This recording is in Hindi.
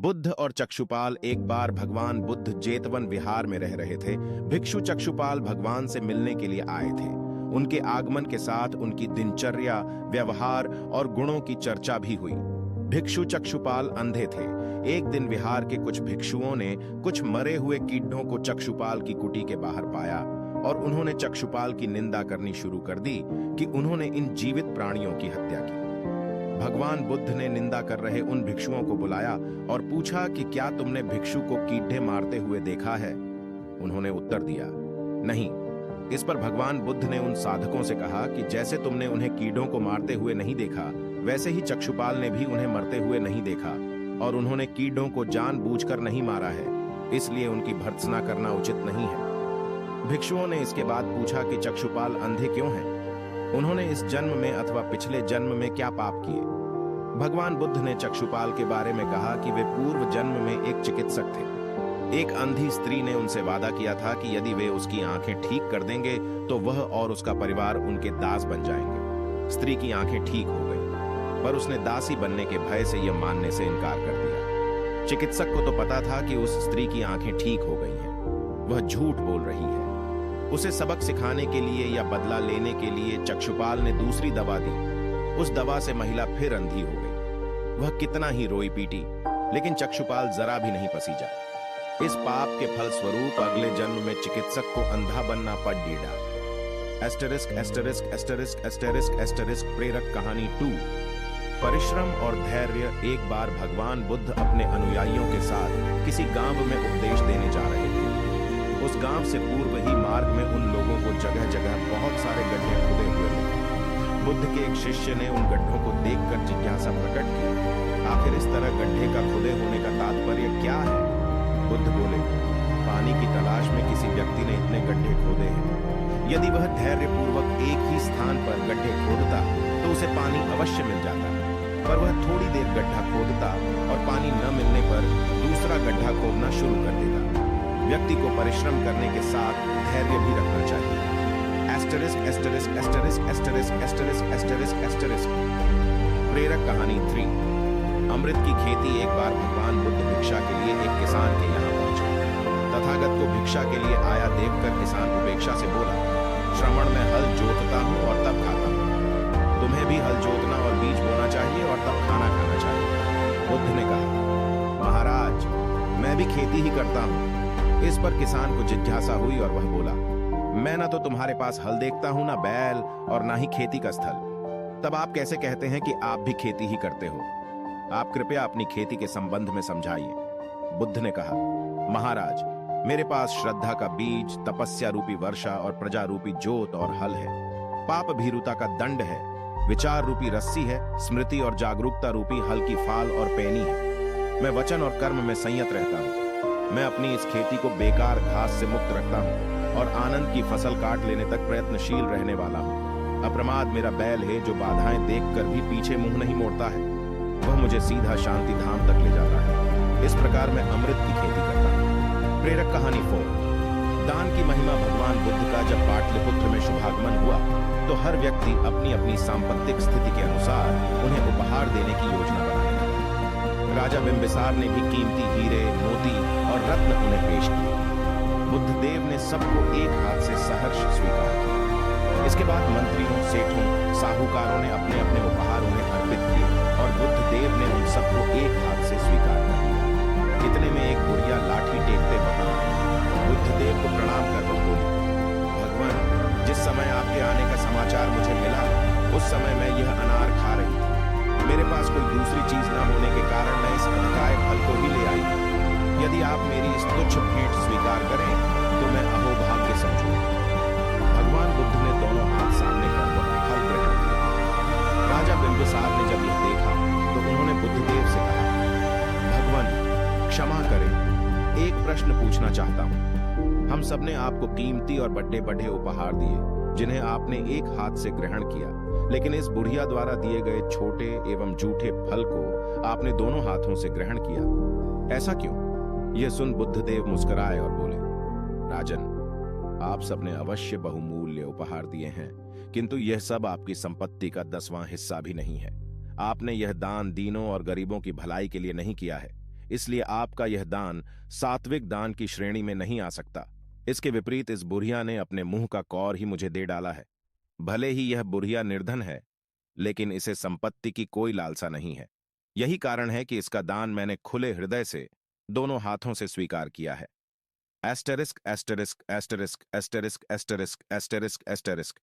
बुद्ध और चक्षुपाल एक बार भगवान बुद्ध जेतवन विहार में रह रहे थे। भिक्षु चक्षुपाल भगवान से मिलने के लिए आए थे। उनके आगमन के साथ उनकी दिनचर्या, व्यवहार और गुणों की चर्चा भी हुई। भिक्षु चक्षुपाल अंधे थे। एक दिन विहार के कुछ भिक्षुओं ने कुछ मरे हुए कीड़ों को चक्षुपाल की कुटी के बाहर पाया और उन्होंने चक्षुपाल की निंदा करनी शुरू कर दी कि उन्होंने इन जीवित प्राणियों की हत्या की। भगवान बुद्ध ने निंदा कर रहे उन भिक्षुओं को बुलाया और पूछा कि क्या तुमने भिक्षु को कीड़े मारते हुए देखा है? उन्होंने उत्तर दिया, नहीं। इस पर भगवान बुद्ध ने उन साधकों से कहा कि जैसे तुमने उन्हें कीड़ों को मारते हुए नहीं देखा, वैसे ही चक्षुपाल ने भी उन्हें मरते हुए नहीं देखा और उन्होंने कीड़ों को जानबूझकर नहीं मारा है, इसलिए उनकी भर्त्सना करना उचित नहीं है। भिक्षुओं ने इसके बाद पूछा कि चक्षुपाल अंधे क्यों हैं? उन्होंने इस जन्म में अथवा पिछले जन्म में क्या पाप किए? भगवान बुद्ध ने चक्षुपाल के बारे में कहा कि वे पूर्व जन्म में एक चिकित्सक थे। एक अंधी स्त्री ने उनसे वादा किया था कि यदि वे उसकी आंखें ठीक कर देंगे तो वह और उसका परिवार उनके दास बन जाएंगे। स्त्री की आंखें ठीक हो गईं, पर उसने दासी बनने के भय से यह मानने से इनकार कर दिया। चिकित्सक को तो पता था कि उस स्त्री की आंखें ठीक हो गई हैं, वह झूठ बोल रही है। उसे सबक सिखाने के लिए या बदला लेने के लिए चक्षुपाल ने दूसरी दवा दी। उस दवा से महिला फिर अंधी हो गई। वह कितना ही रोई पीटी, लेकिन चक्षुपाल जरा भी नहीं पसीजा। इस पाप के फल स्वरूप अगले जन्म में चिकित्सक को अंधा बनना पड़ डीडा। Asterisk asterisk asterisk asterisk asterisk प्रेरक कहानी 2। परिश्रम और धैर्य। एक बार भगवान बुद्ध अपने अनुयायियों के साथ किसी गांव में उपदेश देने जा रहे थे। उस गांव से पूर्व ही मार्ग में उन लोगों को जगह जगह बहुत सारे गड्ढे खुदे हुए मिले। बुद्ध के एक शिष्य ने उन गड्ढों को देखकर जिज्ञासा प्रकट की, आखिर इस तरह गड्ढे का खुदे होने का तात्पर्य क्या है? बुद्ध बोले, पानी की तलाश में किसी व्यक्ति ने इतने गड्ढे खोदे हैं। यदि वह धैर्यपूर्वक एक ही स्थान पर गड्ढे खोदता तो उसे पानी अवश्य मिल जाता, पर वह थोड़ी देर गड्ढा खोदता और पानी न मिलने पर दूसरा गड्ढा खोदना शुरू कर देता। व्यक्ति को परिश्रम करने के साथ धैर्य भी रखना चाहिए। Asterisk asterisk asterisk asterisk asterisk asterisk asterisk प्रेरक कहानी 3। अमृत की खेती। एक बार भगवान बुद्ध भिक्षा के लिए एक किसान के यहाँ पहुंचे। तथागत को भिक्षा के लिए आया देखकर किसान उपेक्षा से बोला, श्रवण में हल जोतता हूँ और तब खाता हूँ। तुम्हें भी हल जोतना और बीज बोना चाहिए और तब खाना खाना चाहिए। बुद्ध ने कहा, महाराज, मैं भी खेती ही करता हूँ। इस पर किसान को जिज्ञासा हुई और वह बोला, मैं ना तो तुम्हारे पास हल देखता हूं, ना बैल और ना ही खेती का स्थल। तब आप कैसे कहते हैं कि आप भी खेती ही करते हो? आप कृपया अपनी खेती के संबंध में समझाइए। बुद्ध ने कहा, महाराज, मेरे पास श्रद्धा का बीज, तपस्या रूपी वर्षा और प्रजा रूपी जोत और हल है। पाप भीरुता का दंड है, विचार रूपी रस्सी है, स्मृति और जागरूकता रूपी हल की फाल और पैनी है। मैं वचन और कर्म में संयत रहता हूँ। मैं अपनी इस खेती को बेकार घास से मुक्त रखता हूँ और आनंद की फसल काट लेने तक प्रयत्नशील रहने वाला हूँ। अप्रमाद मेरा बैल है जो बाधाएं देखकर भी पीछे मुंह नहीं मोड़ता है। वह मुझे सीधा शांति धाम तक ले जाता है। इस प्रकार मैं अमृत की खेती करता हूँ। प्रेरक कहानी 4। दान की महिमा। भगवान बुद्ध का जब पाटलिपुत्र में शुभागमन हुआ तो हर व्यक्ति अपनी अपनी सांपत्तिक स्थिति के अनुसार उन्हें उपहार देने की योजना बनाने लगा। राजा बिंबिसार ने भी कीमती हीरे, मोती और रत्न उन्हें पेश किए। बुद्धदेव ने सबको एक हाथ से सहर्ष स्वीकार किया। इसके बाद मंत्रियों, सेठों, साहूकारों ने अपने अपने उपहार उन्हें अर्पित किए और बुद्धदेव ने उन सबको एक हाथ से स्वीकार कर लिया। इतने में एक बुढ़िया लाठी टेकते वहां बुद्धदेव को प्रणाम कर वह बोली, भगवान, जिस समय आपके आने का समाचार मुझे मिला उस समय मैं यह अनार खा रही थी। मेरे पास कोई दूसरी चीज न होने के कारण मैं इस अधकाय फल को ही ले आई। यदि आप मेरी इस तुच्छ भेंट स्वीकार करें तो मैं अहोभाग्य समझूंगा। भगवान बुद्ध ने दोनों हाथ सामने कर वह फल ग्रहण किया। राजा बिंबिसार ने जब यह देखा तो उन्होंने बुद्धदेव से कहा, भगवान, क्षमा करें, एक प्रश्न पूछना चाहता हूँ। हम सबने आपको कीमती और बड़े बड़े उपहार दिए जिन्हें आपने एक हाथ से ग्रहण किया, लेकिन इस बुढ़िया द्वारा दिए गए छोटे एवं जूठे फल को आपने दोनों हाथों से ग्रहण किया। ऐसा क्यों? यह सुन बुद्धदेव मुस्कुराए और बोले, राजन, आप सबने अवश्य बहुमूल्य उपहार दिए हैं, किंतु यह सब आपकी संपत्ति का 10वां हिस्सा भी नहीं है। आपने यह दान दीनों और गरीबों की भलाई के लिए नहीं किया है, इसलिए आपका यह दान सात्विक दान की श्रेणी में नहीं आ सकता। इसके विपरीत इस बुढ़िया ने अपने मुंह का कौर ही मुझे दे डाला है। भले ही यह बुढ़िया निर्धन है, लेकिन इसे संपत्ति की कोई लालसा नहीं है। यही कारण है कि इसका दान मैंने खुले हृदय से दोनों हाथों से स्वीकार किया है। Asterisk asterisk asterisk asterisk asterisk asterisk asterisk.